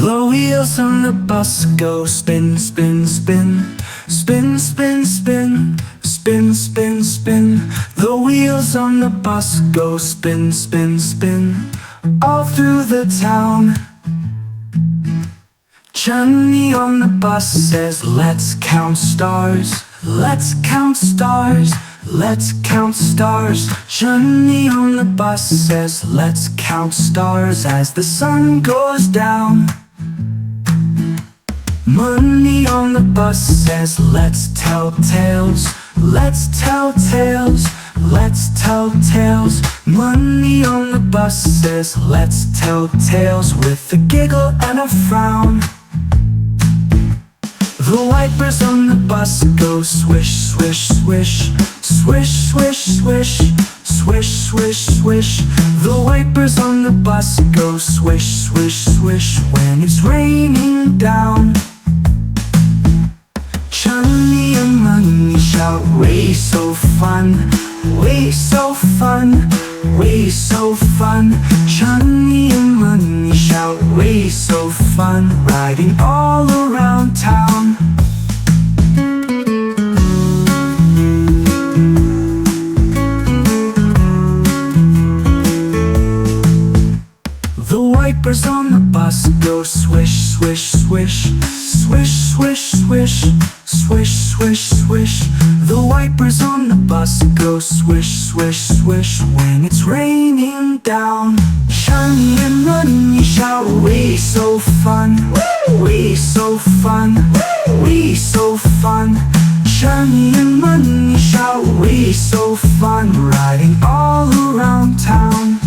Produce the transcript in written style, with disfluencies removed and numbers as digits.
The wheels on the bus go spin, spin, spin. Spin, spin, spin. Spin, spin, spin. The wheels on the bus go spin, spin, spin. All through the town. Chunni on the bus says, let's count stars. Let's count stars. Let's count stars. Chunni on the bus says, let's count stars as the sun goes down. Munni on the bus says, let's tell tales. Let's tell tales. Let's tell tales. Munni on the bus says, let's tell tales with a giggle and a frown. The wipers on the bus go swish, swish, swish. Swish, swish, swish. Swish, swish, swish. The wipers on the bus go swish, swish, swish when it's raining down. Chunni and Munni shout, way so fun. Way so fun. Way so fun. Chunni and Munni shout, way so fun, riding all around town. The wipers on the bus go swish, swish, swish. Swish, swish, swish. Swish, swish, swish. The wipers on the bus go swish, swish, swish when it's raining down. Chunni and Munni shout, way so fun. Way so fun. Way so fun. Chunni and Munni shout, way so fun, riding all around town.